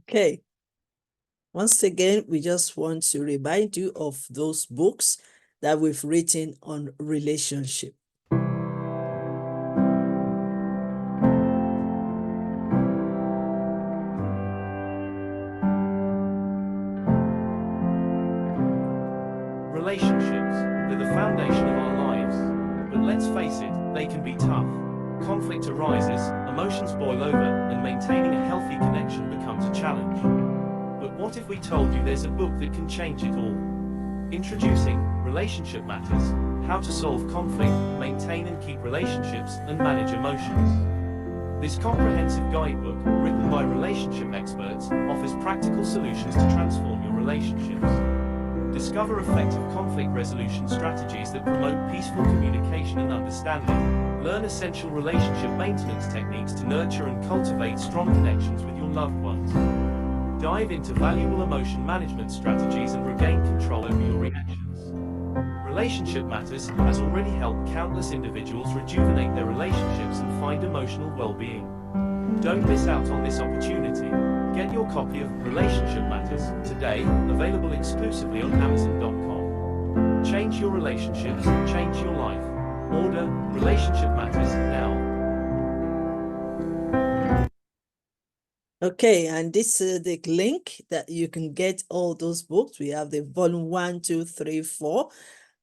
Okay. Once again, we just want to remind you of those books that we've written on relationship. Relationships, they're the foundation of our lives. But let's face it, they can be tough. Conflict arises, emotions boil over, and maintaining a healthy connection becomes a challenge. But what if we told you there's a book that can change it all? Introducing Relationship Matters: How to Solve Conflict, Maintain and Keep Relationships, and Manage Emotions. This comprehensive guidebook, written by relationship experts, offers practical solutions to transform your relationships. Discover effective conflict resolution strategies that promote peaceful communication and understanding. Learn essential relationship maintenance techniques to nurture and cultivate strong connections with your loved ones. Dive into valuable emotion management strategies and regain control over your reactions. Relationship Matters has already helped countless individuals rejuvenate their relationships and find emotional well-being. Don't miss out on this opportunity. Get your copy of Relationship Matters today, available exclusively on Amazon.com. Change your relationships, change your life. Order Relationship Matters now. Okay, and this is the link that you can get all those books. We have the volume 1, 2, 3, 4,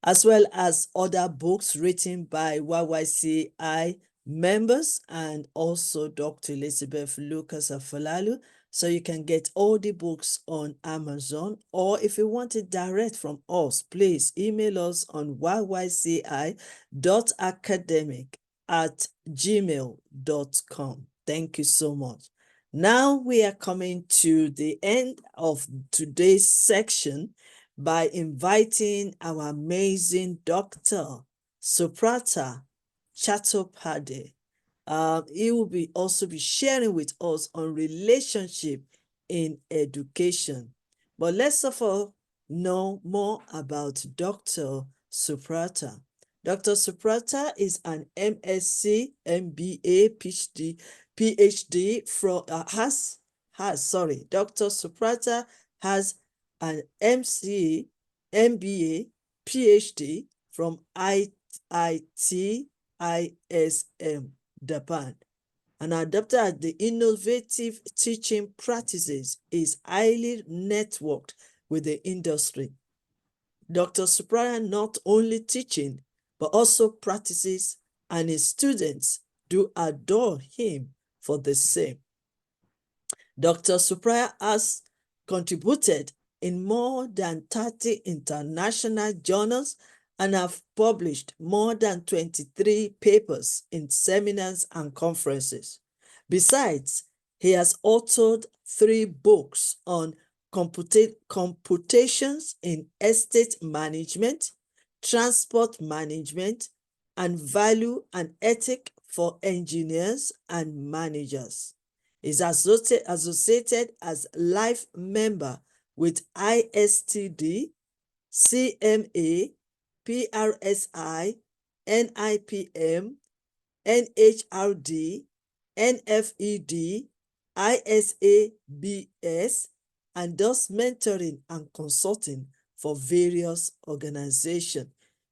as well as other books written by YYCI members and also Dr. Elizabeth Lucas Afolalu. So you can get all the books on Amazon, or if you want it direct from us, please email us on yyci.academic@gmail.com. Thank you so much. Now we are coming to the end of today's section by inviting our amazing Dr. Subrata Chattopadhyay. He will also be sharing with us on relationship in education. But let's of all know more about Dr. Subrata. Dr. Subrata is an MSc, MBA, PhD from Dr. Subrata has an MC, MBA, PhD from IIT ISM, Japan. And adopted at the innovative teaching practices is highly networked with the industry. Dr. Subrata not only teaching, but also practices, and his students do adore him for the same. Dr. Subrata has contributed in more than 30 international journals and have published more than 23 papers in seminars and conferences. Besides, he has authored 3 books on computations in estate management, transport management, and value and ethic for engineers and managers. Is associated as life member with ISTD, CMA, PRSI, NIPM, NHRD, NFED, ISABS, and does mentoring and consulting for various organizations.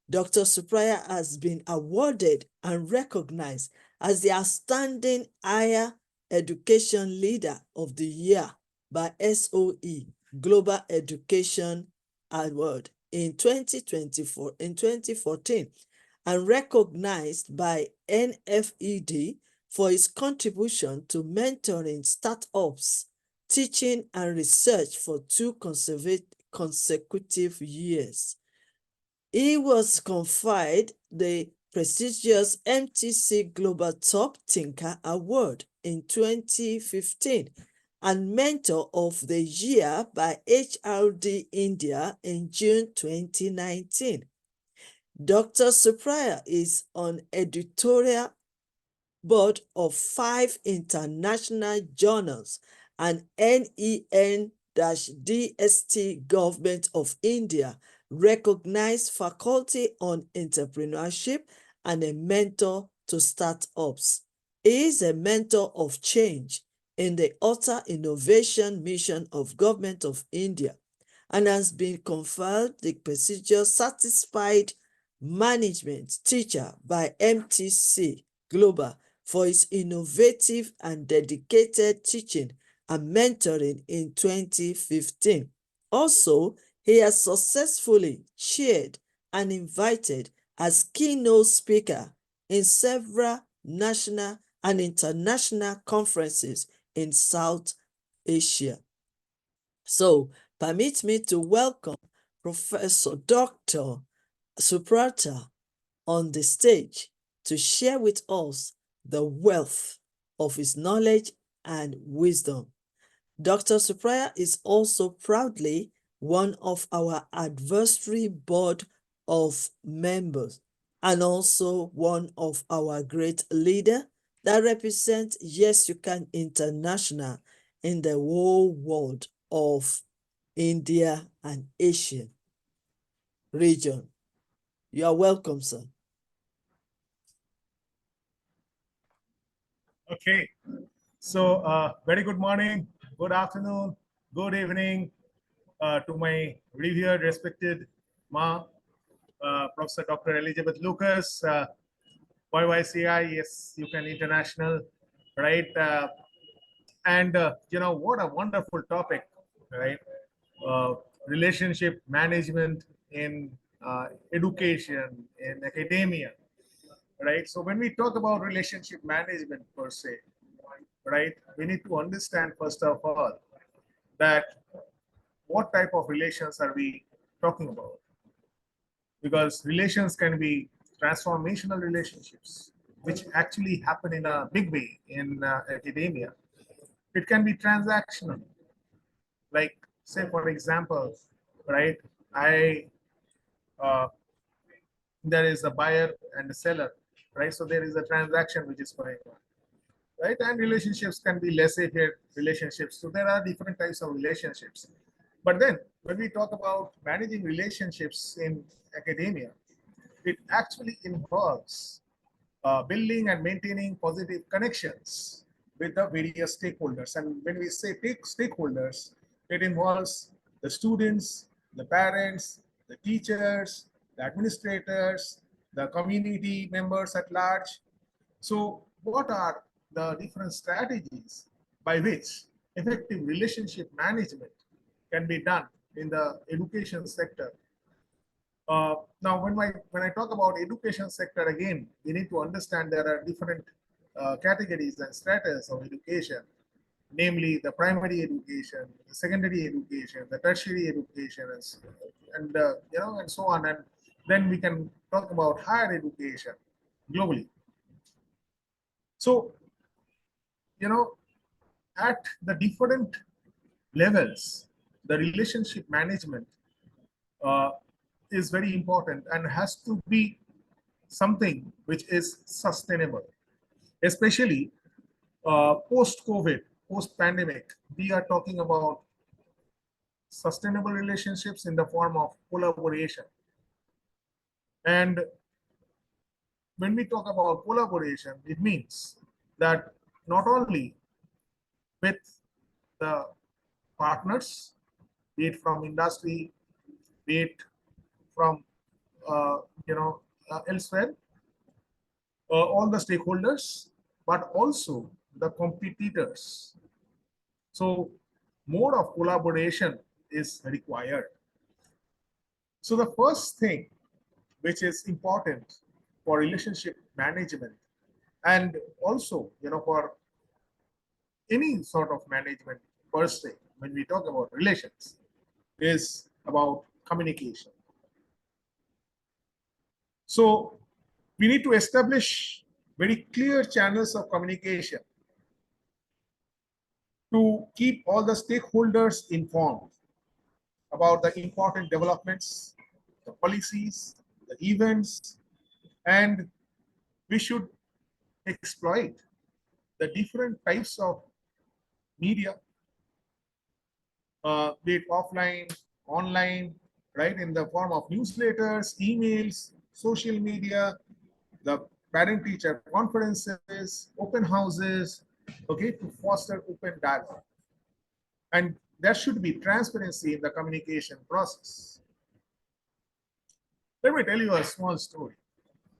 Dr. Subrata has been awarded and recognized as the Outstanding Higher Education Leader of the Year by SOE Global Education Award in 2014, and recognized by NFED for his contribution to mentoring startups, teaching and research for 2 consecutive years. He was conferred the prestigious MTC Global Top Thinker Award in 2015 and Mentor of the Year by HRD India in June 2019. Dr. Subrata is on editorial board of 5 international journals and NEN-DST Government of India recognized faculty on entrepreneurship and a mentor to startups. He is a mentor of change in the utter innovation mission of Government of India and has been conferred the prestigious Satisfied Management Teacher by MTC Global for its innovative and dedicated teaching and mentoring in 2015. Also, he has successfully chaired and invited as keynote speaker in several national and international conferences in South Asia. So, permit me to welcome Professor Dr. Subrata on the stage to share with us the wealth of his knowledge and wisdom. Dr. Supriya is also proudly one of our advisory board of members and also one of our great leader that represents Yes You Can International in the whole world of India and Asia region. You are welcome, sir. Okay, so very good morning, good afternoon, good evening to my revered, respected Ma, Professor Dr. Elizabeth Lucas, YYCI, Yes You Can International, right? And you know, what a wonderful topic, right? Uh, Relationship management in education, in academia, right? So when we talk about relationship management per se, right, we need to understand first of all that what type of relations are we talking about? Because relations can be transformational relationships, which actually happen in a big way in academia. It can be transactional, like say for example, right? I There is a buyer and a seller, right? So there is a transaction which is going on, right? And relationships can be laissez-faire relationships. So there are different types of relationships. But then when we talk about managing relationships in academia, it actually involves building and maintaining positive connections with the various stakeholders. And when we say stakeholders, it involves the students, the parents, the teachers, the administrators, the community members at large. So, what are the different strategies by which effective relationship management can be done in the education sector? Now, when I talk about education sector again, we need to understand there are different categories and stratas of education, namely the primary education, the secondary education, the tertiary education, and you know, and so on. And then we can talk about higher education globally. So, you know, at the different levels, the relationship management uh, is very important and has to be something which is sustainable, especially post-COVID, post-pandemic. We are talking about sustainable relationships in the form of collaboration. And when we talk about collaboration, it means that not only with the partners, be it from industry, be it from uh, you know elsewhere, all the stakeholders, but also the competitors. So, mode of collaboration is required. So, the first thing which is important for relationship management and also, you know, for any sort of management per se, when we talk about relations, is about communication. So, we need to establish very clear channels of communication to keep all the stakeholders informed about the important developments, the policies, the events, and we should exploit the different types of media, be it offline, online, right, in the form of newsletters, emails, social media, the parent-teacher conferences, open houses, okay, to foster open dialogue. And there should be transparency in the communication process. Let me tell you a small story.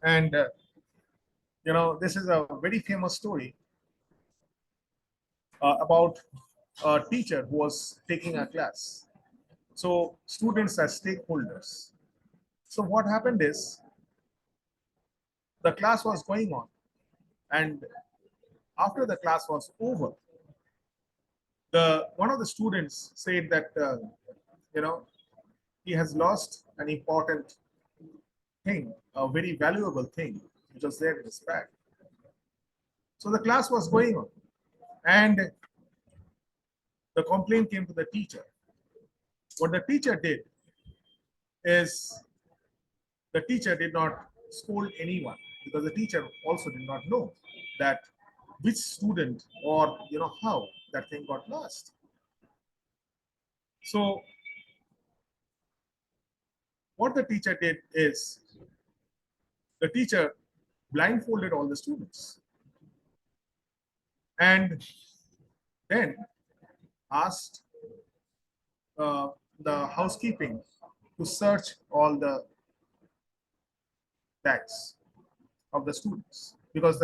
And, this is a very famous story about a teacher who was taking a class. So, students are stakeholders. So, what happened is the class was going on, and after the class was over, the one of the students said that you know he has lost an important thing, a very valuable thing, which was there in his bag. So the class was going on, and the complaint came to the teacher. What the teacher did is the teacher did not scold anyone, because the teacher also did not know that which student or how that thing got lost. So what the teacher did is the teacher blindfolded all the students and then asked uh, the housekeeping to search all the bags of the students, because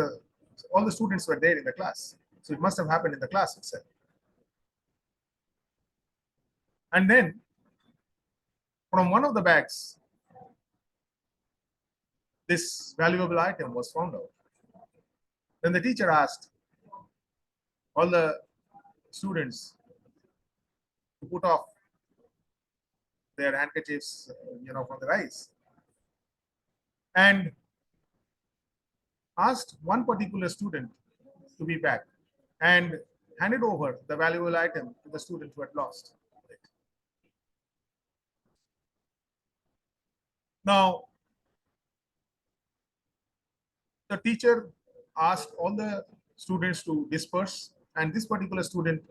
all the students were there in the class. So it must have happened in the class itself. And then from one of the bags, this valuable item was found out. Then the teacher asked all the students to put off their handkerchiefs, from their eyes, and asked one particular student to be back and handed over the valuable item to the student who had lost it. Now, the teacher asked all the students to disperse, and this particular student,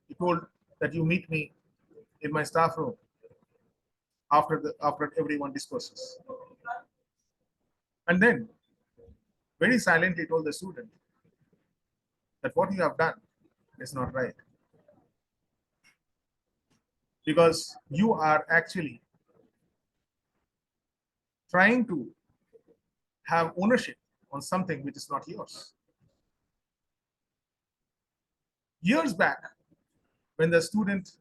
he told that you meet me in my staff room after everyone disperses. And then very silently told the student that what you have done is not right, because you are actually trying to have ownership on something which is not yours. Years back, when the student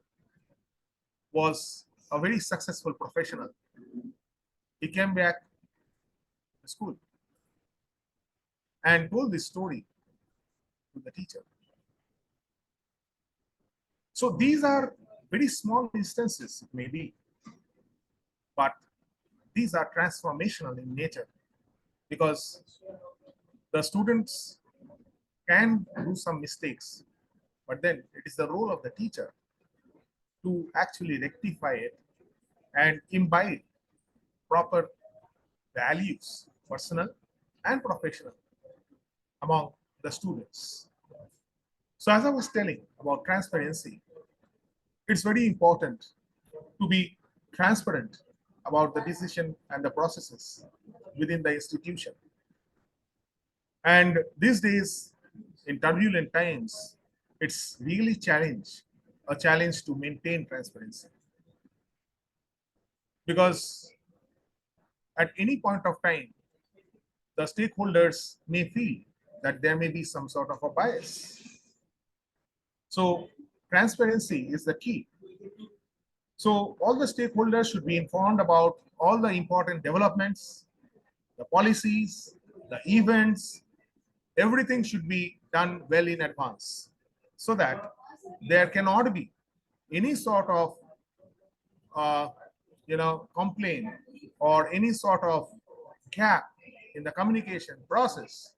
was a very successful professional, he came back to school and told this story to the teacher. So these are very small instances, it may be, but these are transformational in nature, because the students can do some mistakes, but then it is the role of the teacher to actually rectify it and imbibe proper values, personal and professional, among the students. So, as I was telling about transparency, it's very important to be transparent about the decision and the processes within the institution. And these days, in turbulent times, it's really a challenge to maintain transparency, because at any point of time, the stakeholders may feel that there may be some sort of a bias. So transparency is the key. So all the stakeholders should be informed about all the important developments, the policies, the events, everything should be done well in advance, so that there cannot be any sort of uh, complaint or any sort of gap in the communication process.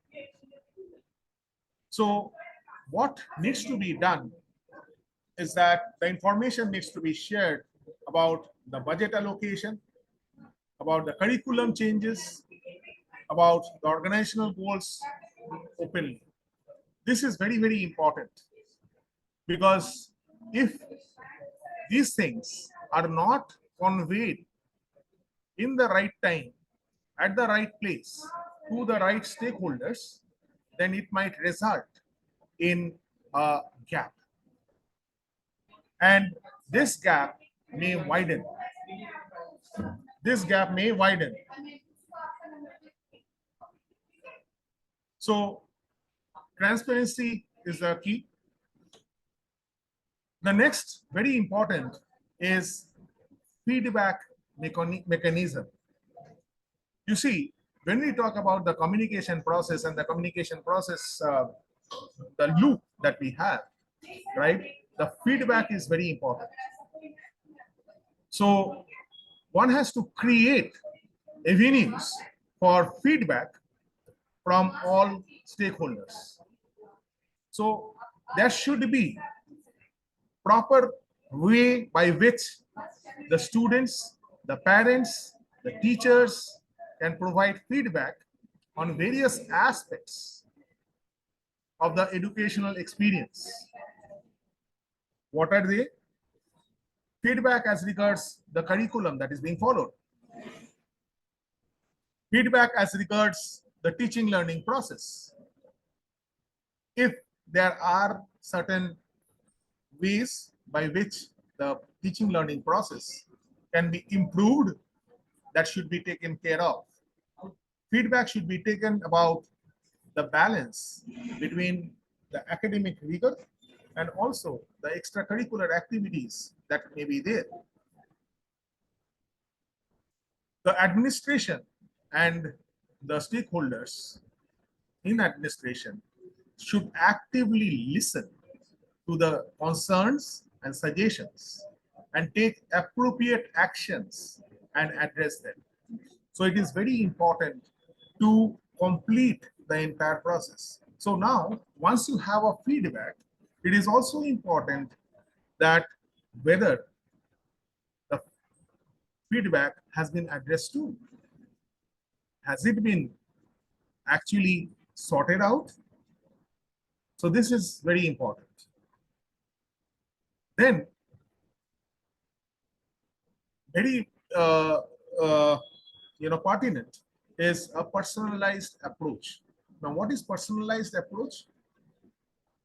So what needs to be done is that the information needs to be shared about the budget allocation, about the curriculum changes, about the organizational goals openly. This is very, very important, because if these things are not conveyed in the right time, at the right place, to the right stakeholders, then it might result in a gap, and this gap may widen. This gap may widen. So transparency is the key. The next very important is feedback mechanism. You see, when we talk about the communication process and the communication process, the loop that we have, right? The feedback is very important. So one has to create avenues for feedback from all stakeholders. So there should be proper way by which the students, the parents, the teachers can provide feedback on various aspects of the educational experience. What are they? Feedback as regards the curriculum that is being followed. Feedback as regards the teaching learning process. If there are certain ways by which the teaching learning process can be improved, that should be taken care of. Feedback should be taken about the balance between the academic rigor and also the extracurricular activities that may be there. The administration and the stakeholders in administration should actively listen to the concerns and suggestions and take appropriate actions and address them. So it is very important to complete the entire process. So now, once you have a feedback, it is also important that whether the feedback has been addressed to, has it been actually sorted out? So this is very important. Then, very uh, pertinent is a personalized approach. Now, what is personalized approach?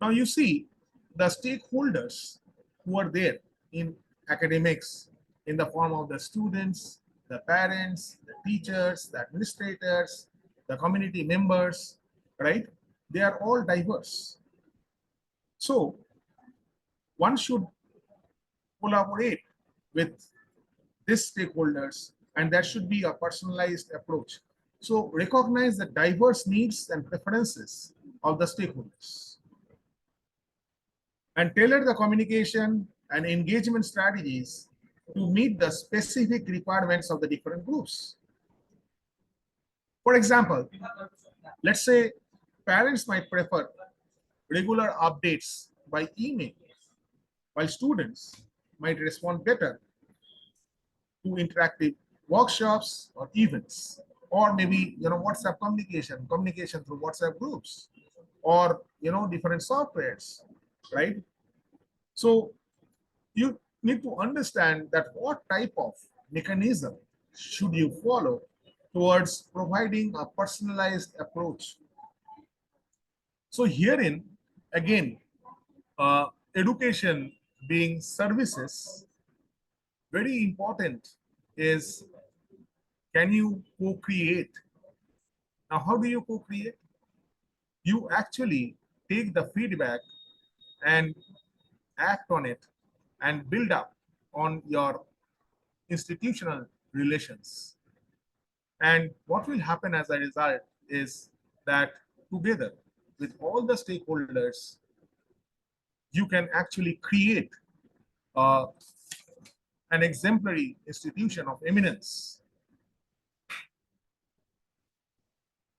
Now, you see, the stakeholders who are there in academics, in the form of the students, the parents, the teachers, the administrators, the community members, right? They are all diverse. So, one should collaborate with these stakeholders, and there should be a personalized approach. So, recognize the diverse needs and preferences of the stakeholders, and tailor the communication and engagement strategies to meet the specific requirements of the different groups. For example, let's say parents might prefer regular updates by email, while students might respond better to interactive workshops or events, or maybe WhatsApp communication through WhatsApp groups, or different softwares, right? So you need to understand that what type of mechanism should you follow towards providing a personalized approach. So herein, again, education being services, very important is, can you co-create? Now, how do you co-create? You actually take the feedback and act on it and build up on your institutional relations. And what will happen as a result is that together with all the stakeholders, you can actually create uh, an exemplary institution of eminence.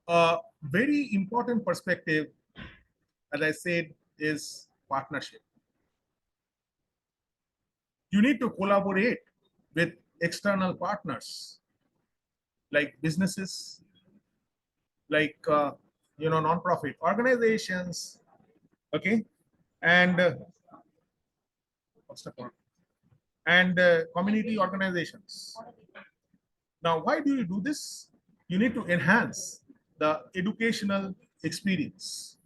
A very important perspective, as I said, is partnership. You need to collaborate with external partners like businesses, like non-profit organizations, okay, and what's the point? And community organizations. Now, why do you do this? You need to enhance the educational experience.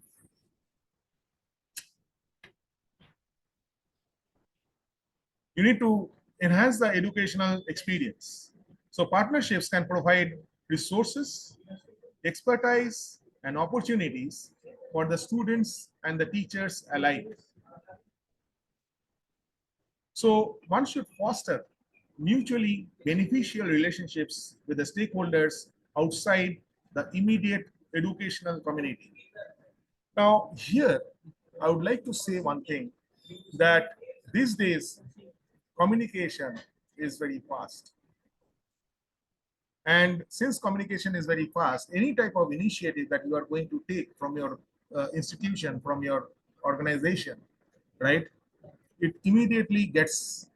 You need to enhance the educational experience. So partnerships can provide resources, expertise, and opportunities for the students and the teachers alike. So one should foster mutually beneficial relationships with the stakeholders outside the immediate educational community. Now, here, I would like to say one thing, that these days communication is very fast. And since communication is very fast, any type of initiative that you are going to take from your institution, from your organization, right, it immediately gets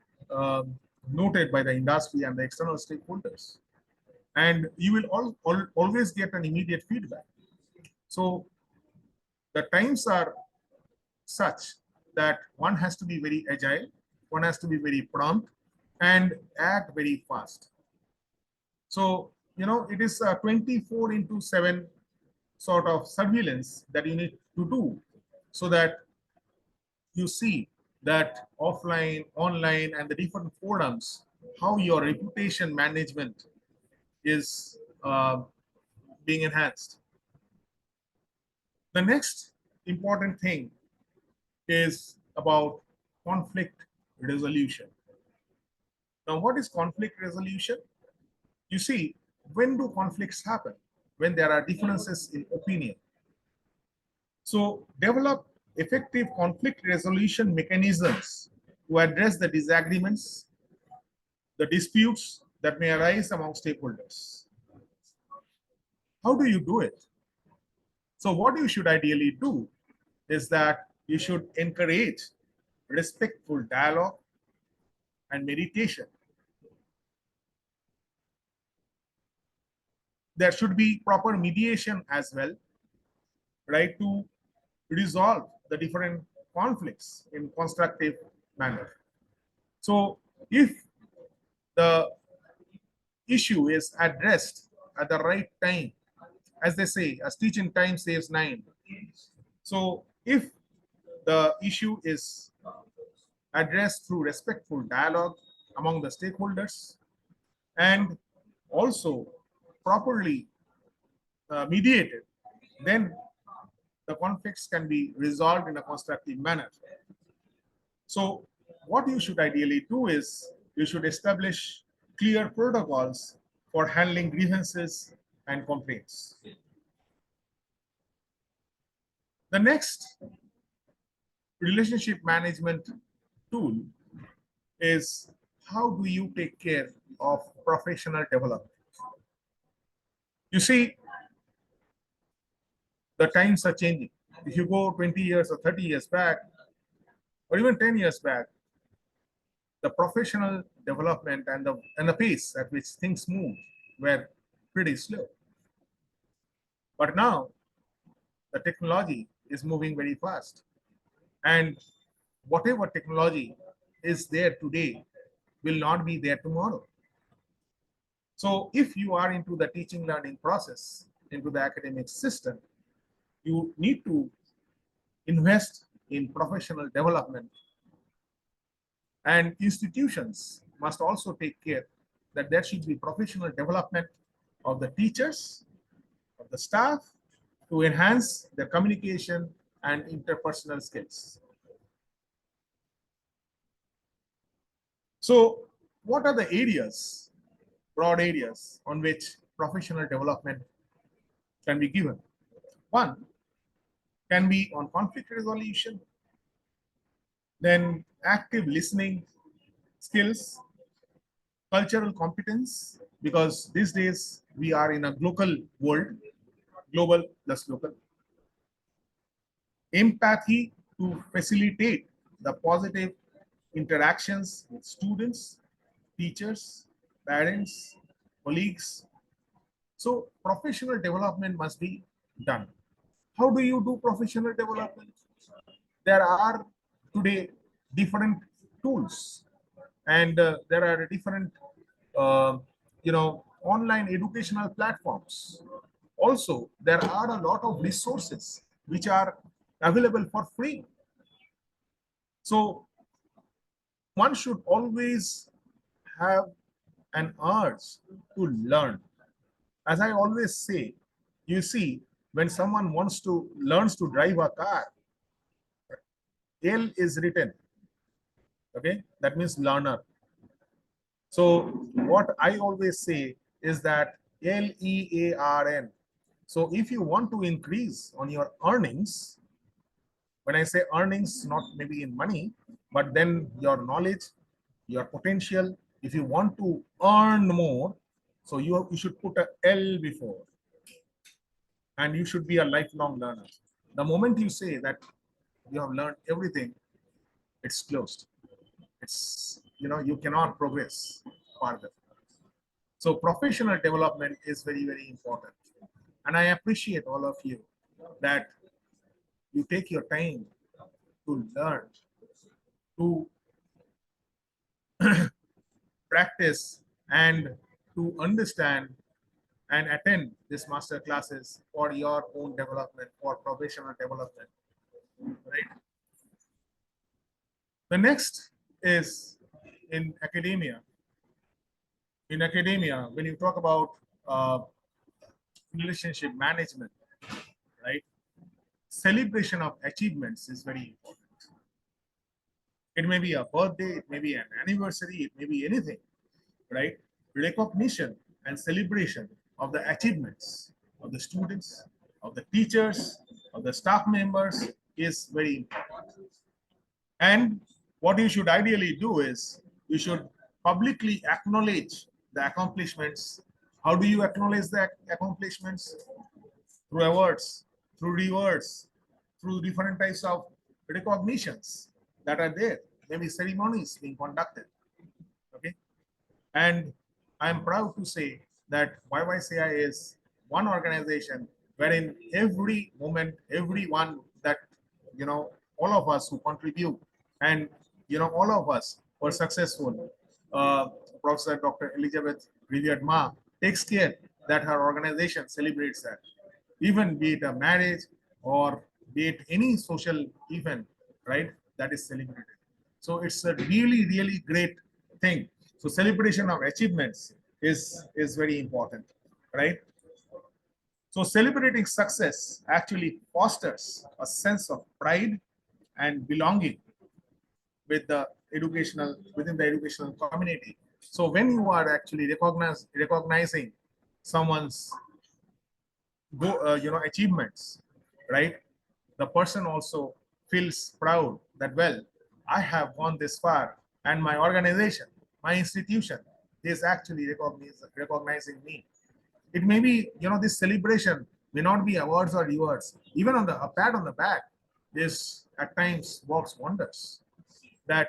noted by the industry and the external stakeholders. And you will always get an immediate feedback. So the times are such that one has to be very agile, one has to be very prompt, and act very fast. So, it is a 24/7 sort of surveillance that you need to do, so that you see that offline, online, and the different forums, how your reputation management is being enhanced. The next important thing is about conflict resolution. Now, what is conflict resolution? You see, when do conflicts happen? When there are differences in opinion. So, develop effective conflict resolution mechanisms to address the disagreements, the disputes that may arise among stakeholders. How do you do it? So, what you should ideally do is that you should encourage respectful dialogue and meditation. There should be proper mediation as well, right, to resolve the different conflicts in constructive manner. So if the issue is addressed at the right time, as they say, a stitch in time saves nine. So if the issue is addressed through respectful dialogue among the stakeholders and also properly mediated, then the conflicts can be resolved in a constructive manner. So what you should ideally do is you should establish clear protocols for handling grievances and complaints. The next relationship management tool is, how do you take care of professional development? You see, the times are changing. If you go 20 years or 30 years back, or even 10 years back, the professional development and the pace at which things move were pretty slow. But now the technology is moving very fast. And whatever technology is there today will not be there tomorrow. So if you are into the teaching learning process, into the academic system, you need to invest in professional development. And institutions must also take care that there should be professional development of the teachers, of the staff, to enhance their communication and interpersonal skills. So, what are the areas, broad areas, on which professional development can be given? One can be on conflict resolution, then active listening skills, cultural competence, because these days we are in a global world, global plus local. Empathy to facilitate the positive interactions with students, teachers, parents, colleagues. So professional development must be done. How do you do professional development? There are today different tools, and there are different uh, online educational platforms. Also, there are a lot of resources which are available for free. So one should always have an urge to learn. As I always say, you see, when someone learns to drive a car, L is written. Okay, that means learner. So what I always say is that LEARN. So if you want to increase on your earnings, when I say earnings, not maybe in money, but then your knowledge, your potential, if you want to earn more, so you should put a L before, and you should be a lifelong learner. The moment you say that you have learned everything, it's closed. It's, you cannot progress further. So professional development is very, very important. And I appreciate all of you that you take your time to learn, to practice, and to understand and attend these master classes for your own development, for professional development. Right. The next is in academia. In academia, when you talk about uh, relationship management, right? Celebration of achievements is very important. It may be a birthday, it may be an anniversary, it may be anything, right? Recognition and celebration of the achievements of the students, of the teachers, of the staff members is very important. And what you should ideally do is you should publicly acknowledge the accomplishments. How do you acknowledge the accomplishments? Through awards, through rewards, through different types of recognitions that are there, maybe ceremonies being conducted. Okay. And I'm proud to say that YYCI is one organization wherein every moment, everyone that, all of us who contribute and, all of us were successful. Uh, Professor Dr. Elizabeth Riviere Ma takes care that her organization celebrates that. Even be it a marriage or be it any social event, right, that is celebrated. So it's a really, really great thing. So celebration of achievements is very important, right? So celebrating success actually fosters a sense of pride and belonging within the educational community. So when you are actually recognizing someone's achievements, right? The person also feels proud that, well, I have gone this far, and my organization, my institution is actually recognizing me. It may be, this celebration may not be awards or rewards. Even on a pat on the back, this at times works wonders. That,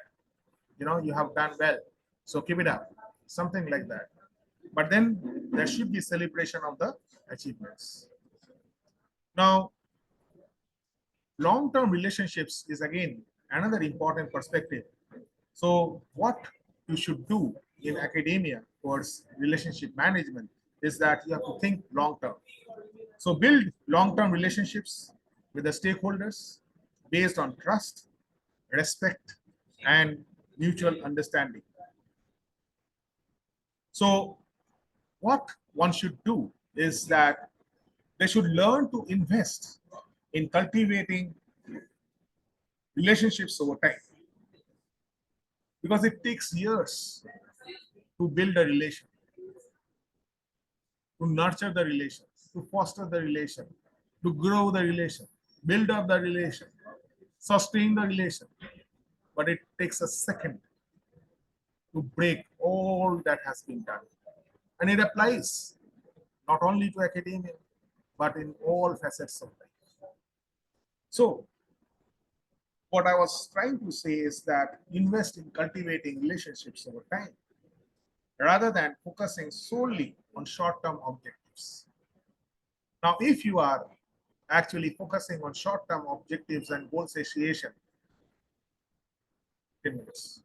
you have done well, so keep it up, something like that. But then there should be celebration of the achievements. Now, long-term relationships is again another important perspective. So what you should do in academia towards relationship management is that you have to think long-term. So build long-term relationships with the stakeholders based on trust, respect, and mutual understanding. So what one should do is that they should learn to invest in cultivating relationships over time, because it takes years to build a relation, to nurture the relation, to foster the relation, to grow the relation, build up the relation, sustain the relation. But it takes a second to break all that has been done. And it applies not only to academia, but in all facets of life. So, what I was trying to say is that invest in cultivating relationships over time rather than focusing solely on short term objectives. Now, if you are actually focusing on short term objectives and goal satiation, 10 minutes,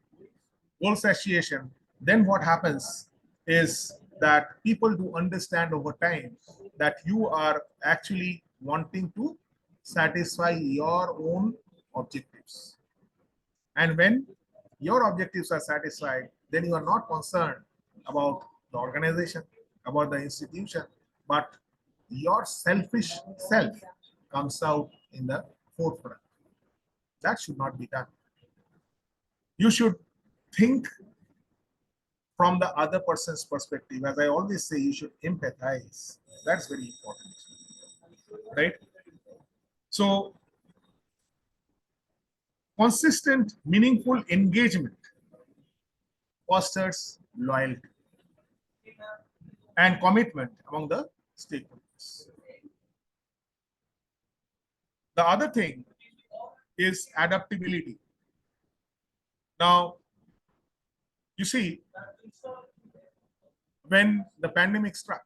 goal satiation, then what happens is that people do understand over time that you are actually wanting to satisfy your own objectives. And when your objectives are satisfied, then you are not concerned about the organization, about the institution, but your selfish self comes out in the forefront. That should not be done. You should think from the other person's perspective. As I always say, you should empathize. That's very important, right? So, consistent, meaningful engagement fosters loyalty and commitment among the stakeholders. The other thing is adaptability. Now, you see, when the pandemic struck,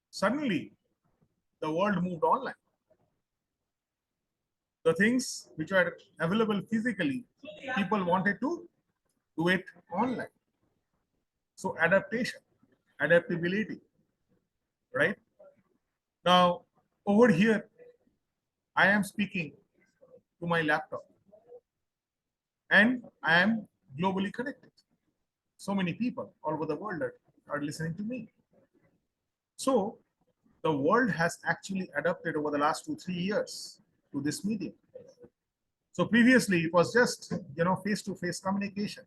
suddenly the world moved online. The things which were available physically, people wanted to do it online. So adaptation, adaptability, right? Now, over here, I am speaking to my laptop and I am globally connected. So many people all over the world are listening to me. So the world has actually adapted over the last 2, 3 years to this medium. So previously it was just face-to-face communication.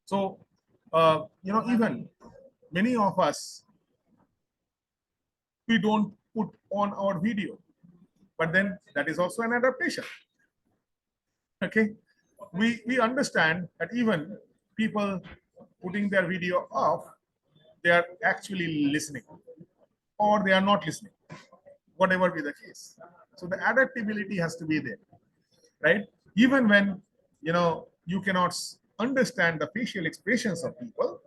So even many of us, we don't put on our video, but then that is also an adaptation. Okay, we understand that even people putting their video off, they are actually listening or they are not listening, whatever be the case. So the adaptability has to be there, right? Even when you cannot understand the facial expressions of people,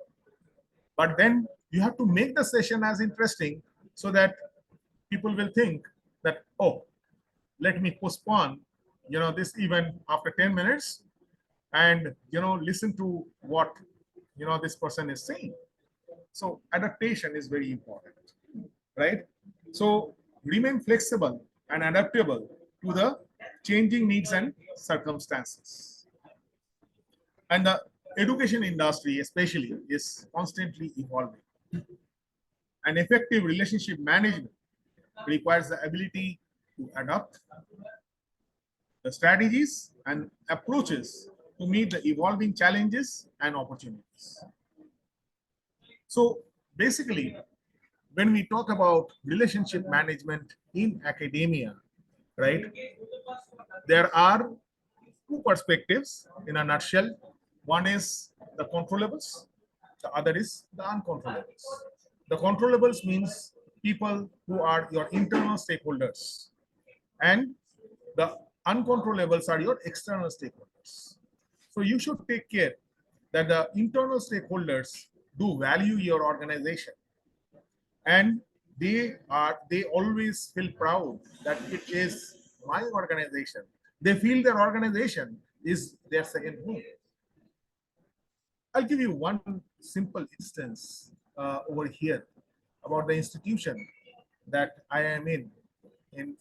but then you have to make the session as interesting so that people will think that, oh, let me postpone this event after 10 minutes and listen to what this person is saying. So adaptation is very important, right? So remain flexible and adaptable to the changing needs and circumstances. And the education industry especially is constantly evolving. And effective relationship management requires the ability to adapt the strategies and approaches to meet the evolving challenges and opportunities. So basically, when we talk about relationship management in academia, right, there are two perspectives in a nutshell. One is the controllables, the other is the uncontrollables. The controllables means people who are your internal stakeholders, and the uncontrollables are your external stakeholders. So you should take care that the internal stakeholders do value your organization, and they always feel proud that it is my organization. They feel their organization is their second home. I'll give you one simple instance over here about the institution that I am in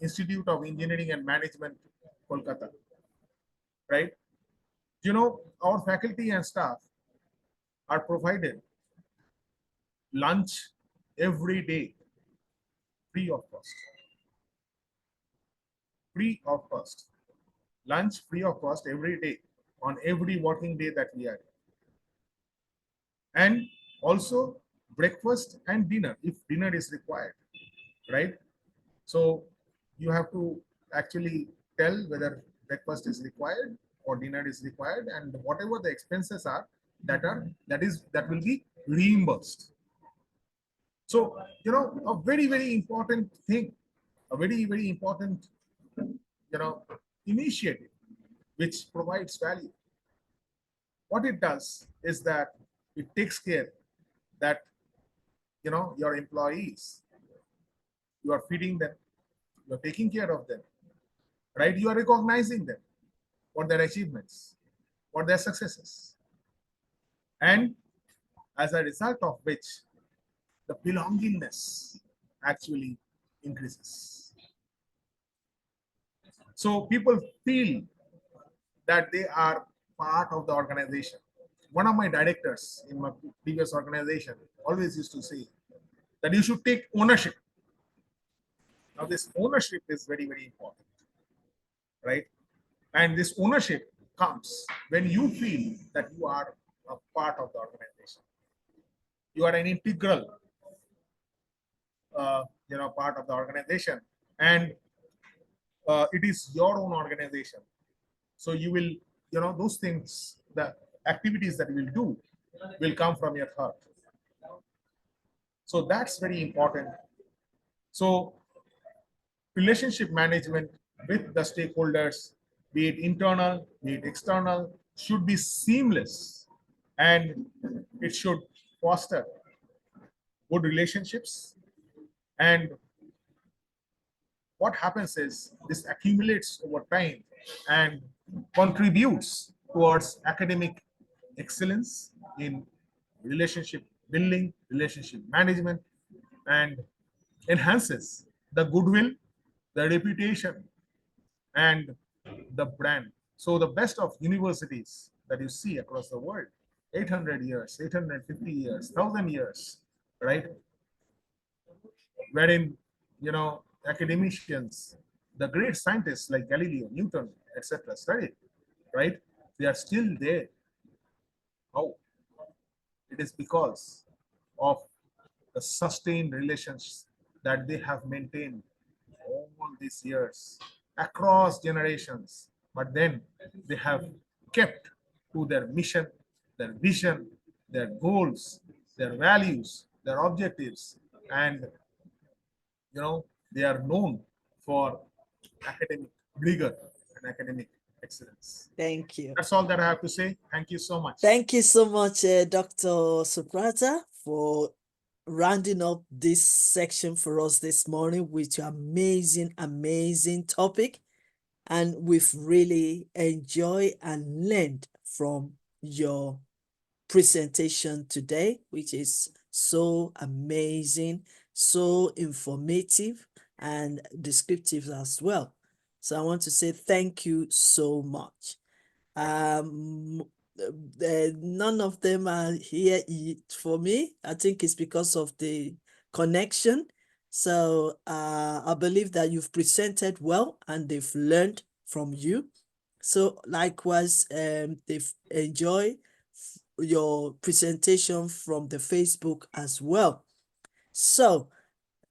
Institute of Engineering and Management, Kolkata, right? Our faculty and staff are provided lunch every day, free of cost. Free of cost. Lunch free of cost every day on every working day that we are. And also breakfast and dinner if dinner is required, right? So you have to actually tell whether breakfast is required or dinner is required, and whatever the expenses are, that will be reimbursed. So a very very important thing, a very very important initiative which provides value. What it does is that it takes care that your employees, you are feeding them, you are taking care of them, right? You are recognizing them for their achievements, for their successes, and as a result of which the belongingness actually increases. So people feel that they are part of the organization. One of my directors in my previous organization always used to say that you should take ownership. Now, this ownership is very, very important, right? And this ownership comes when you feel that you are a part of the organization. You are an integral, part of the organization, and it is your own organization. So you will, those things, the activities that you will do, will come from your heart. So that's very important. So relationship management with the stakeholders, be it internal, be it external, should be seamless, and it should foster good relationships. And what happens is this accumulates over time and contributes towards academic excellence in relationship building, relationship management, and enhances the goodwill, the reputation, and the brand. So the best of universities that you see across the world, 800 years, 850 years, 1,000 years, right? Wherein, academicians, the great scientists like Galileo, Newton, etc., studied, right? They are still there. How? It is because of the sustained relations that they have maintained all these years across generations. But then they have kept to their mission, their vision, their goals, their values, their objectives, and they are known for academic rigor and academic excellence. Thank you. That's all that I have to say. Thank you so much. Thank you so much, Dr. Subrata, for rounding up this section for us this morning with your amazing, amazing topic. And we've really enjoyed and learned from your presentation today, which is so amazing, so informative and descriptive as well. So I want to say thank you so much. None of them are here for me. I think it's because of the connection. So I believe that you've presented well and they've learned from you. So likewise, they've enjoyed your presentation from the Facebook as well. So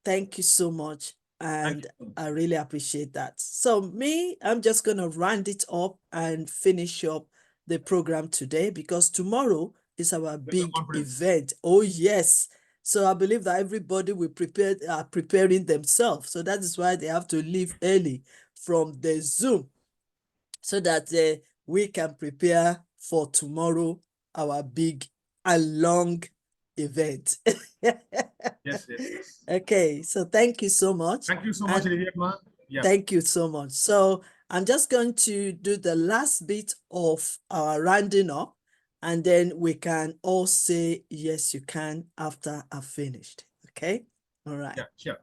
thank you so much. And I really appreciate that. So I'm just going to round it up and finish up the program today because tomorrow is our big event. Oh, yes. So I believe that everybody will are preparing themselves. So that is why they have to leave early from the Zoom so that we can prepare for tomorrow, our big and long event. Yes. Okay, so thank you so much. Thank you so much, Riviatma. Yeah. Thank you so much. So I'm just going to do the last bit of our rounding up, and then we can all say, yes, you can after I've finished. Okay? All right. Yeah, sure.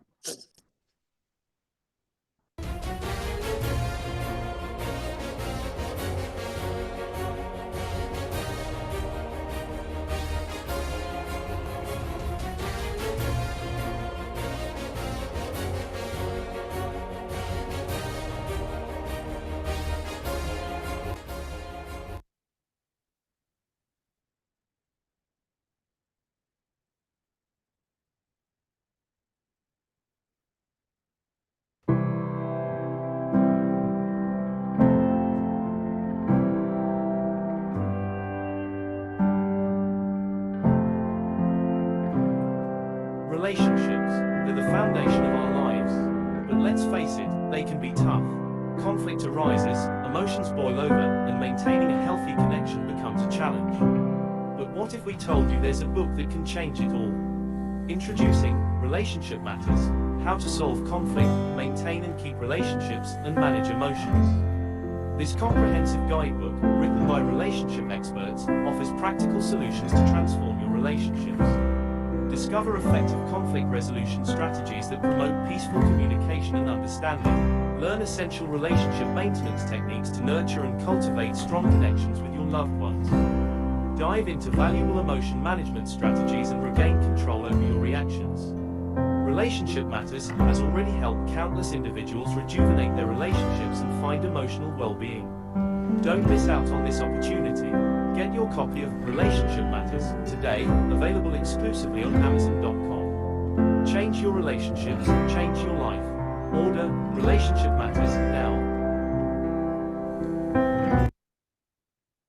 Relationships, they're the foundation of our lives. But let's face it, they can be tough. Conflict arises, emotions boil over, and maintaining a healthy connection becomes a challenge. But what if we told you there's a book that can change it all? Introducing Relationship Matters: How to Solve Conflict, Maintain and Keep Relationships, and Manage Emotions. This comprehensive guidebook, written by relationship experts, offers practical solutions to transform your relationships. Discover effective conflict resolution strategies that promote peaceful communication and understanding. Learn essential relationship maintenance techniques to nurture and cultivate strong connections with your loved ones. Dive into valuable emotion management strategies and regain control over your reactions. Relationship Matters has already helped countless individuals rejuvenate their relationships and find emotional well-being. Don't miss out on this opportunity. Get your copy of Relationship Matters today, available exclusively on Amazon.com. Change your relationships, change your life. Order Relationship Matters now.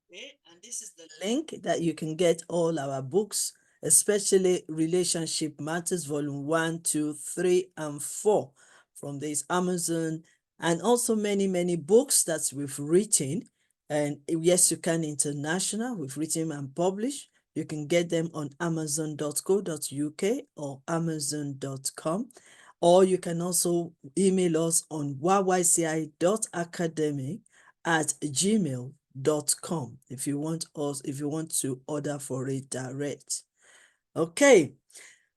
Okay, and this is the link that you can get all our books, especially Relationship Matters, Volume 1, 2, 3, and 4 from this Amazon, and also many, many books that we've written. And yes, you can international, we've written and published. You can get them on amazon.co.uk or amazon.com. Or you can also email us on yyci.academy@gmail.com if you want to order for it direct. Okay,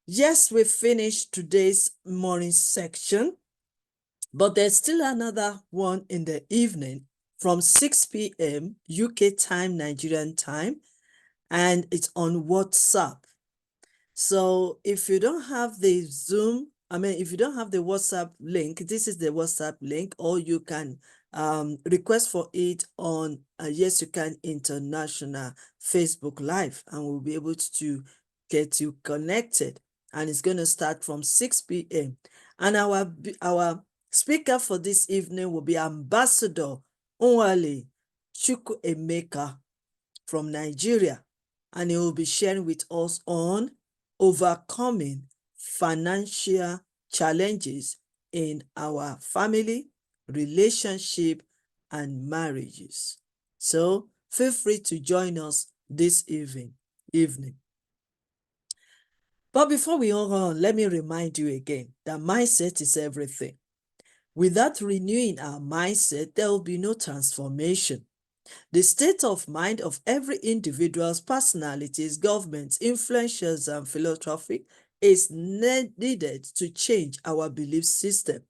yes, we finished today's morning section, but there's still another one in the evening from 6 p.m. UK time, Nigerian time, and it's on WhatsApp. So if you don't have the Zoom, if you don't have the WhatsApp link, this is the WhatsApp link, or you can request for it on Yes You Can International Facebook Live, and we'll be able to get you connected. And it's going to start from 6 p.m. And our speaker for this evening will be Ambassador Onwale Chukwuemeka from Nigeria, and he will be sharing with us on overcoming financial challenges in our family, relationship, and marriages. So feel free to join us this evening. But before we go on, let me remind you again that mindset is everything. Without renewing our mindset, there will be no transformation. The state of mind of every individual's personalities, governments, influencers, and philanthropy is needed to change our belief system.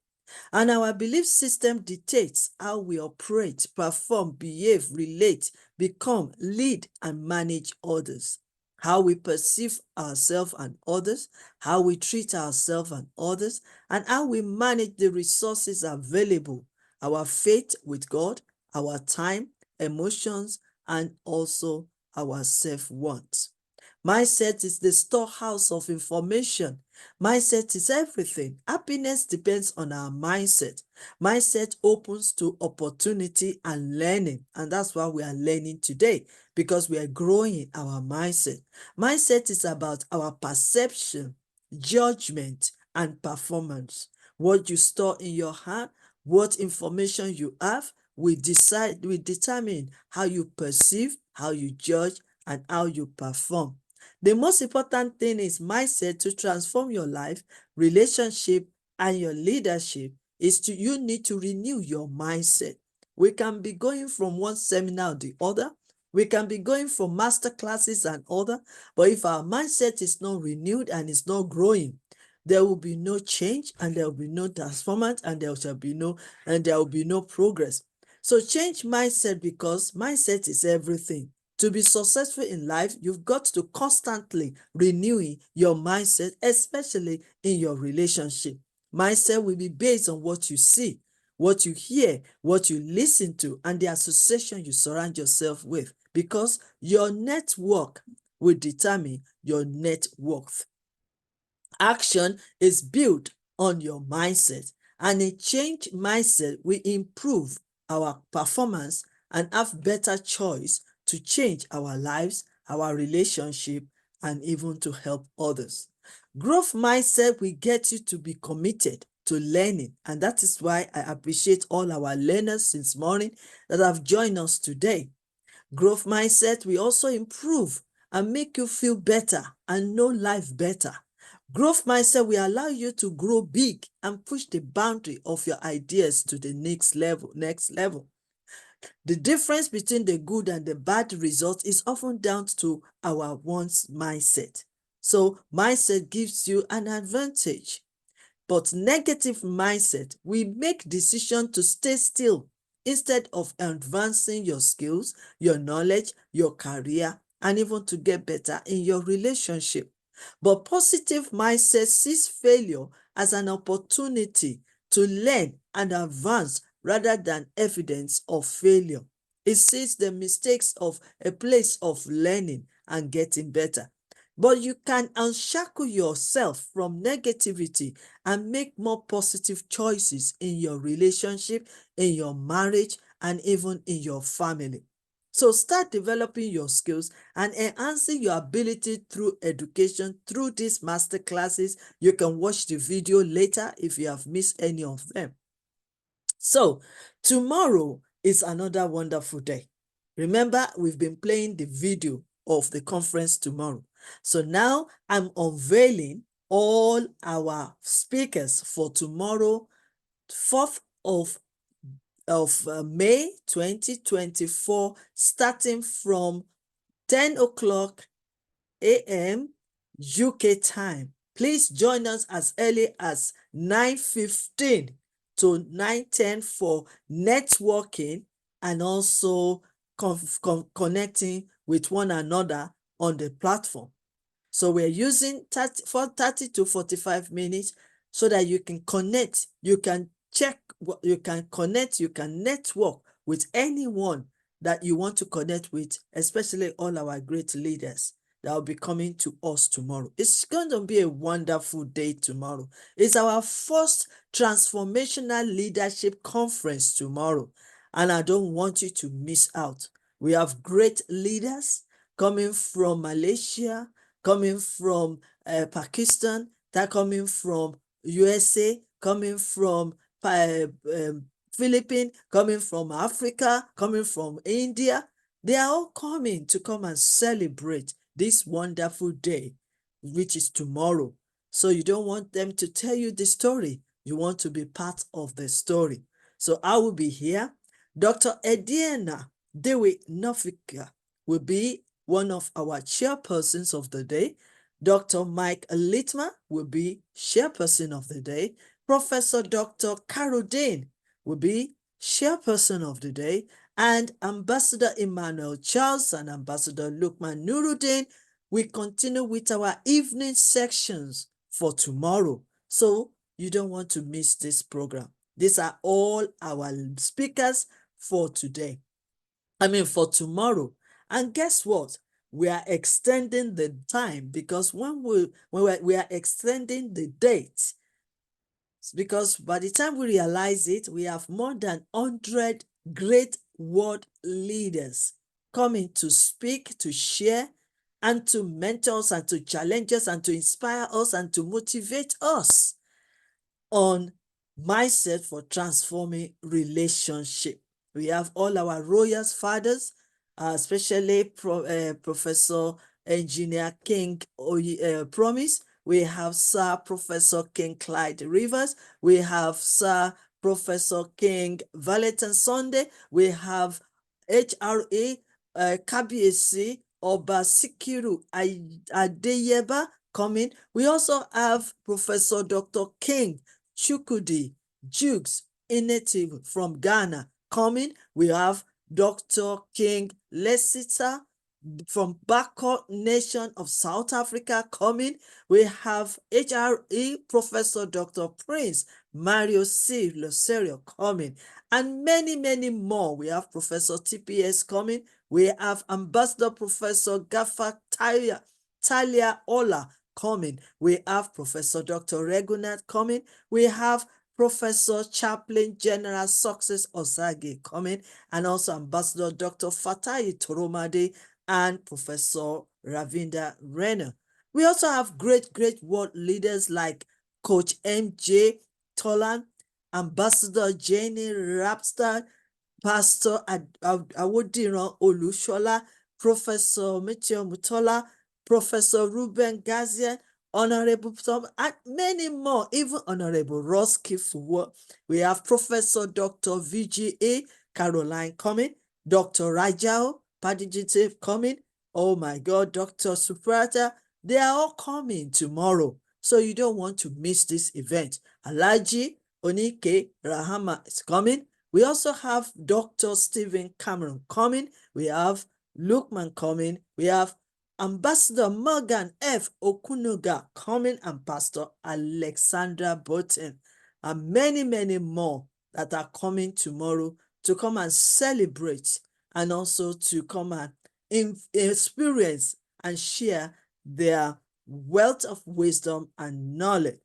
And our belief system dictates how we operate, perform, behave, relate, become, lead, and manage others. How we perceive ourselves and others, how we treat ourselves and others, and how we manage the resources available, our faith with God, our time, emotions, and also our self-want. Mindset is the storehouse of information. Mindset is everything. Happiness depends on our mindset. Mindset opens to opportunity and learning. And that's why we are learning today, because we are growing our mindset. Mindset is about our perception, judgment, and performance. What you store in your heart, what information you have, we determine how you perceive, how you judge, and how you perform. The most important thing is mindset to transform your life, relationship, and your leadership you need to renew your mindset. We can be going from one seminar to the other. We can be going from master classes and other, but if our mindset is not renewed and is not growing, there will be no change, and there will be no transformation, and there will be no progress. So change mindset, because mindset is everything. To be successful in life, you've got to constantly renew your mindset, especially in your relationship. Mindset will be based on what you see, what you hear, what you listen to, and the association you surround yourself with, because your network will determine your net worth. Action is built on your mindset, and a changed mindset will improve our performance and have better choice to change our lives, our relationship, and even to help others. Growth mindset will get you to be committed to learning, and that is why I appreciate all our learners since morning that have joined us today. Growth mindset will also improve and make you feel better and know life better. Growth mindset will allow you to grow big and push the boundary of your ideas to the next level. The difference between the good and the bad results is often down to our one's mindset. So mindset gives you an advantage. But negative mindset, we make decision to stay still instead of advancing your skills, your knowledge, your career, and even to get better in your relationship. But positive mindset sees failure as an opportunity to learn and advance rather than evidence of failure. It sees the mistakes of a place of learning and getting better. But you can unshackle yourself from negativity and make more positive choices in your relationship, in your marriage, and even in your family. So start developing your skills and enhancing your ability through education, through these master classes. You can watch the video later if you have missed any of them. So tomorrow is another wonderful day. Remember, we've been playing the video of the conference tomorrow. So now I'm unveiling all our speakers for tomorrow, 4th of May 2024, starting from 10 o'clock a.m. UK time. Please join us as early as 9:15 to 9:10 for networking and also connecting with one another on the platform. So we're using 30 to 45 minutes so that you can connect, you can check, you can connect, you can network with anyone that you want to connect with, especially all our great leaders that will be coming to us tomorrow. It's going to be a wonderful day tomorrow. It's our first transformational leadership conference tomorrow, and I don't want you to miss out. We have great leaders coming from Malaysia, coming from Pakistan, that coming from USA, coming from Philippines, coming from Africa, coming from India. They are all coming to come and celebrate this wonderful day, which is tomorrow. So you don't want them to tell you the story. You want to be part of the story. So I will be here. Dr. Ediana Dewi Nofika will be one of our chairpersons of the day. Dr. Mike Litma will be chairperson of the day. Professor Dr. Carol Dane will be chairperson of the day. And Ambassador Emmanuel Charles and Ambassador Lukman Nuruddin will continue with our evening sections for tomorrow. So you don't want to miss this program. These are all our speakers for today. For tomorrow. And guess what? We are extending the time because when we are extending the date, because by the time we realize it, we have more than 100 great world leaders coming to speak, to share, and to mentor us, and to challenge us, and to inspire us, and to motivate us on mindset for transforming relationship. We have all our royal fathers, especially Professor Engineer King Promise. We have Sir Professor King Clyde Rivers. We have Sir Professor King Valentine Sunday. We have HRA Kabiesi Oba Sikiru Adeyeba coming. We also have Professor Dr. King Chukwudi Jukes Inative from Ghana coming. We have Dr. King Lesita from Bako Nation of South Africa coming. We have HRE Professor Dr. Prince Mario C. Loserio coming, and many, many more. We have Professor TPS coming. We have Ambassador Professor Gafa Talia Ola coming. We have Professor Dr. Regunat coming. We have Professor Chaplain General Success Osage coming, and also Ambassador Dr. Fatai Toromade and Professor Ravinda Renner. We also have great world leaders like Coach MJ Tolan, Ambassador Jenny Rapstar, Pastor Awodiran Olushola, Professor Mitchell Mutola, Professor Ruben Gazian, Honorable Tom, and many more, even Honorable Ross Kifuwa. We have Professor Dr. VGA Caroline coming, Dr. Rajao Padijite coming. Oh my God, Dr. Subrata, they are all coming tomorrow. So you don't want to miss this event. Alhaji Onike Rahama is coming. We also have Dr. Stephen Cameron coming. We have Lukman coming. We have Ambassador Morgan F. Okunuga coming, and Pastor Alexandra Boten, and many, many more that are coming tomorrow to come and celebrate, and also to come and experience and share their wealth of wisdom and knowledge.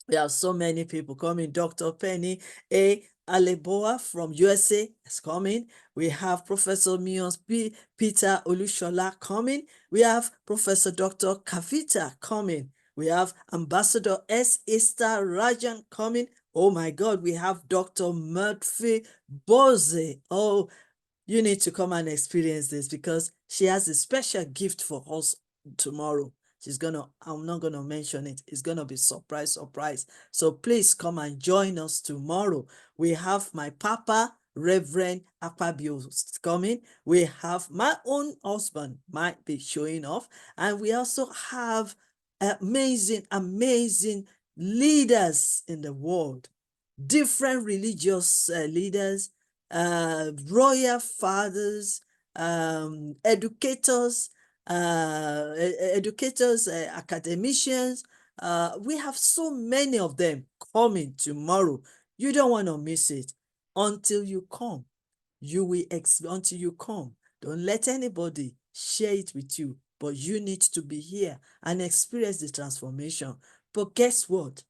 We have so many people coming. Dr. Penny A. Aleboa from USA is coming. We have Professor Mions P. Peter Olushola coming. We have Professor Dr. Kavita coming. We have Ambassador S. Esther Rajan coming. Oh my God, we have Dr. Murphy Boze. Oh, you need to come and experience this because she has a special gift for us tomorrow. I'm not gonna mention it. It's gonna be surprise. So please come and join us tomorrow. We have my Papa, Reverend Akpabio, coming. We have my own husband might be showing off, and we also have amazing leaders in the world, different religious leaders, royal fathers, educators, academicians. We have so many of them coming tomorrow. You don't want to miss it. Until you come, until you come. Don't let anybody share it with you, but you need to be here and experience the transformation. But guess what?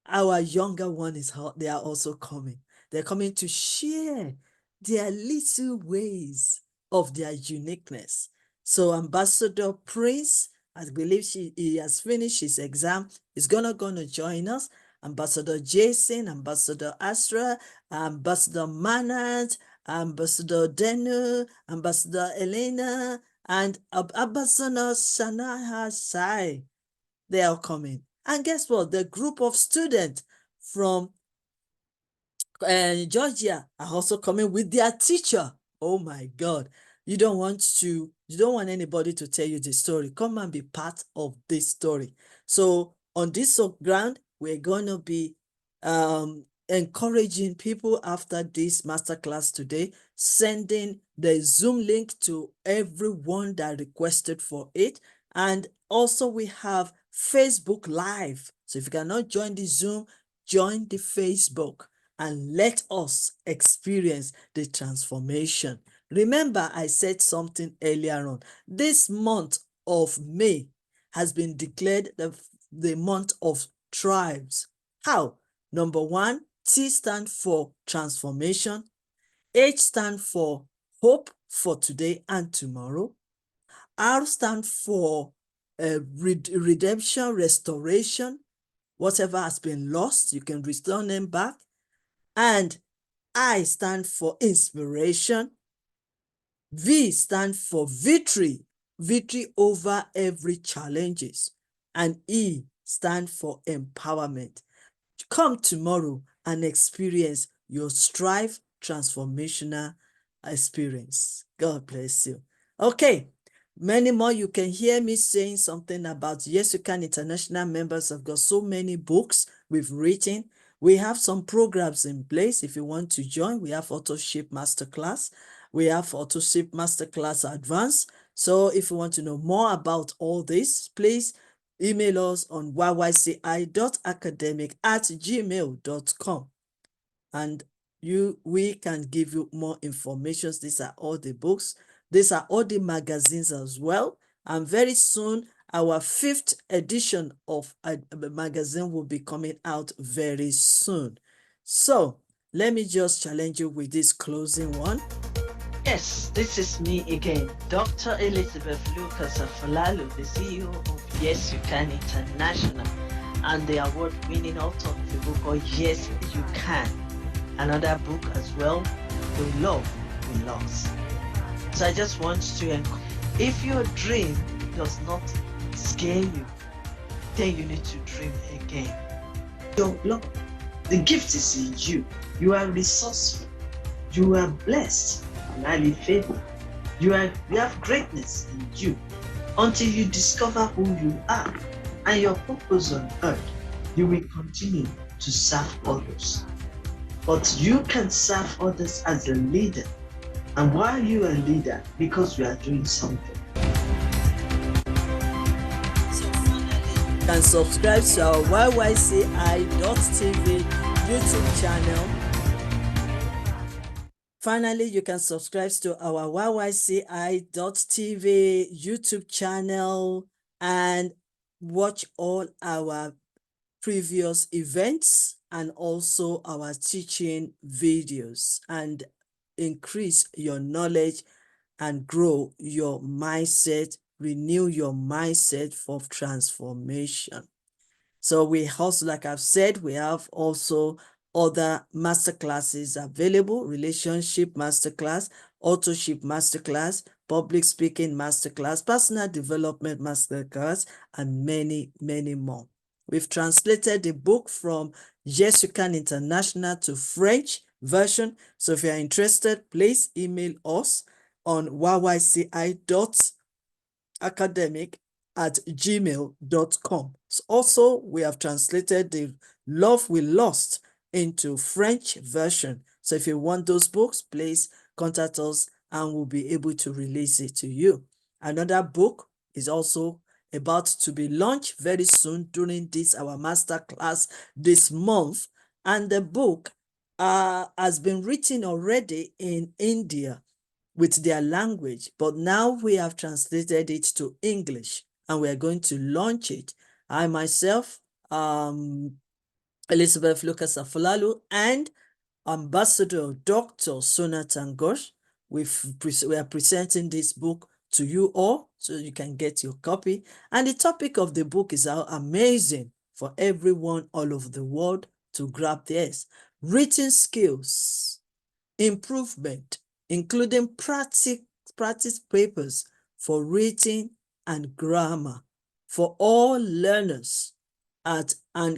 Our younger one they are also coming. They're coming to share their little ways of their uniqueness. So Ambassador Prince, I believe he has finished his exam, is gonna join us. Ambassador Jason, Ambassador Astra, Ambassador Manat, Ambassador Denu, Ambassador Elena, and Ambassador Shanaha Sai. They are coming. And guess what? The group of students from Georgia are also coming with their teacher. Oh my God. You don't want anybody to tell you the story. Come and be part of this story. So on this ground, we're going to be encouraging people after this masterclass today, sending the Zoom link to everyone that requested for it. And also we have Facebook Live. So if you cannot join the Zoom, join the Facebook and let us experience the transformation. Remember, I said something earlier on. This month of May has been declared the month of tribes. How? Number one, T stands for transformation. H stands for hope for today and tomorrow. R stands for redemption, restoration. Whatever has been lost, you can restore them back. And I stand for inspiration. V stands for victory over every challenges. And E stands for empowerment. Come tomorrow and experience your Strive transformational experience. God bless you. Okay, many more. You can hear me saying something about Y.Y.C.I International Members have got so many books we've written. We have some programs in place. If you want to join, we have Authorship Masterclass. We have Authorship Masterclass Advanced. So if you want to know more about all this, please email us on yyci.academic@gmail.com. And we can give you more information. These are all the books. These are all the magazines as well. And very soon, our 5th edition of a magazine will be coming out very soon. So let me just challenge you with this closing one. Yes, this is me again, Dr. Elizabeth Lucas Afolalu, the CEO of Y.Y.C.I International, and the award-winning author of the book called Yes, You Can. Another book as well, The Love We Lost. So I just want to encourage, if your dream does not scare you, then you need to dream again. The gift is in you. You are resourceful. You are blessed. Highly favored. You have greatness in you until you discover who you are and your purpose on earth, you will continue to serve others. But you can serve others as a leader. And why are you a leader? Because you are doing something. You can subscribe to our YYCI.tv YouTube channel. Finally, you can subscribe to our YYCI.tv YouTube channel and watch all our previous events and also our teaching videos and increase your knowledge and grow your mindset, renew your mindset for transformation. So we also, like I've said, we have also other masterclasses available: relationship masterclass, authorship masterclass, public speaking masterclass, personal development masterclass, and many, many more. We've translated the book from Y.Y.C.I International to French version. So if you're interested, please email us on yyci.academic@gmail.com. Also, we have translated the Love We Lost into French version. So if you want those books, please contact us and we'll be able to release it to you. Another book is also about to be launched very soon during this our master class this month, and the book has been written already in India with their language, but now we have translated it to English and we are going to launch it. I myself, Elizabeth Lucas Afolalu, and Ambassador Dr. Sonatan Ghosh, we are presenting this book to you all so you can get your copy. And the topic of the book is how amazing for everyone all over the world to grab theirs. Written skills improvement, including practice papers for reading and grammar for all learners and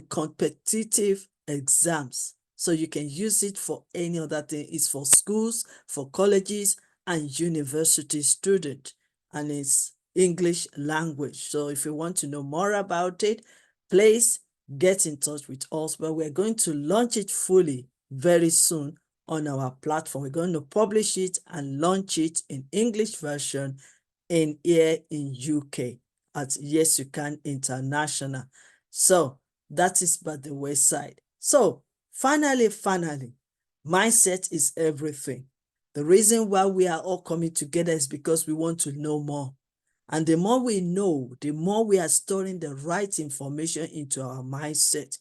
competitive exams. So you can use it for any other thing. It's for schools, for colleges, and university students, and it's English language. So if you want to know more about it, please get in touch with us. But we're going to launch it fully very soon on our platform. We're going to publish it and launch it in English version here in UK at Yes You Can International. So that is by the wayside. So finally, mindset is everything. The reason why we are all coming together is because we want to know more. And the more we know, the more we are storing the right information into our mindset.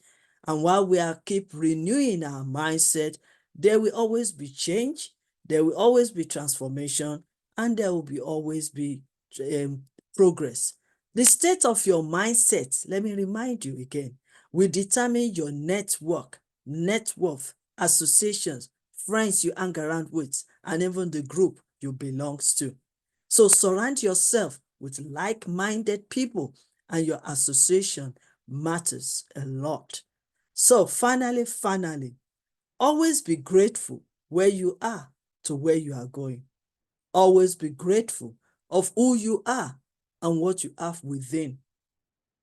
And while we are keep renewing our mindset, there will always be change, there will always be transformation, and there will always be progress. The state of your mindset, let me remind you again, will determine your network, net worth, associations, friends you hang around with, and even the group you belong to. So surround yourself with like-minded people, and your association matters a lot. So finally, always be grateful where you are to where you are going. Always be grateful of who you are and what you have within.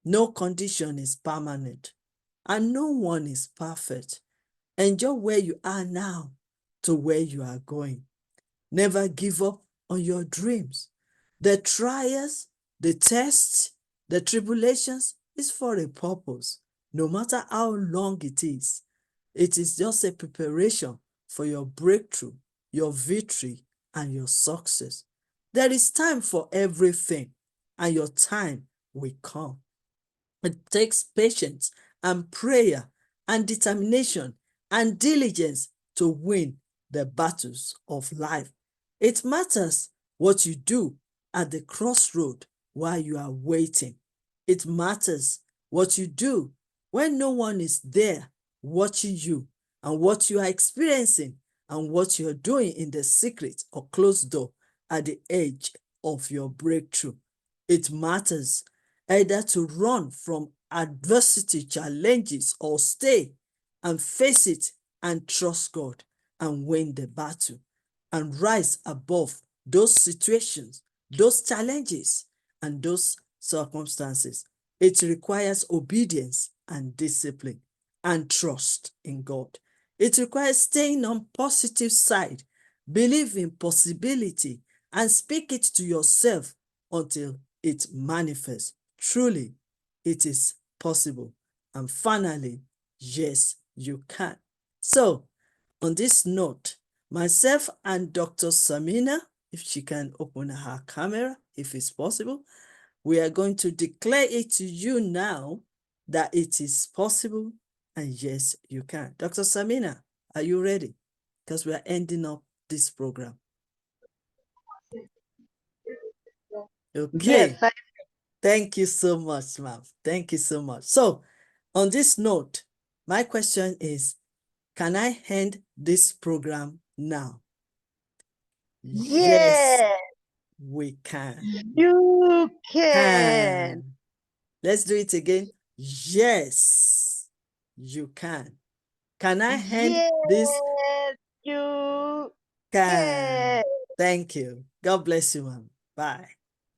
No condition is permanent and no one is perfect. Enjoy where you are now to where you are going. Never give up on your dreams. The trials, the tests, the tribulations is for a purpose. No matter how long it is just a preparation for your breakthrough, your victory, and your success. There is time for everything, and your time will come. It takes patience and prayer and determination and diligence to win the battles of life. It matters what you do at the crossroad while you are waiting. It matters what you do when no one is there watching you, and what you are experiencing and what you're doing in the secret or closed door at the edge of your breakthrough. It matters either to run from adversity, challenges, or stay and face it and trust God and win the battle and rise above those situations, those challenges, and those circumstances. It requires obedience and discipline and trust in God. It requires staying on positive side, believe in possibility, and speak it to yourself until it manifests. Truly, it is possible. And finally, yes, you can. So, on this note, myself and Dr. Samina, if she can open her camera, if it's possible, we are going to declare it to you now that it is possible and yes, you can. Dr. Samina, are you ready? Because we are ending up this program. Okay. Yes, Thank you so much, ma'am. Thank you so much. So, on this note, my question is, can I end this program now? Yes, yes, we can. you can. Let's do it again. Yes, you can. Can I end Yes, this? you Can. can. Thank you. God bless you, ma'am. Bye.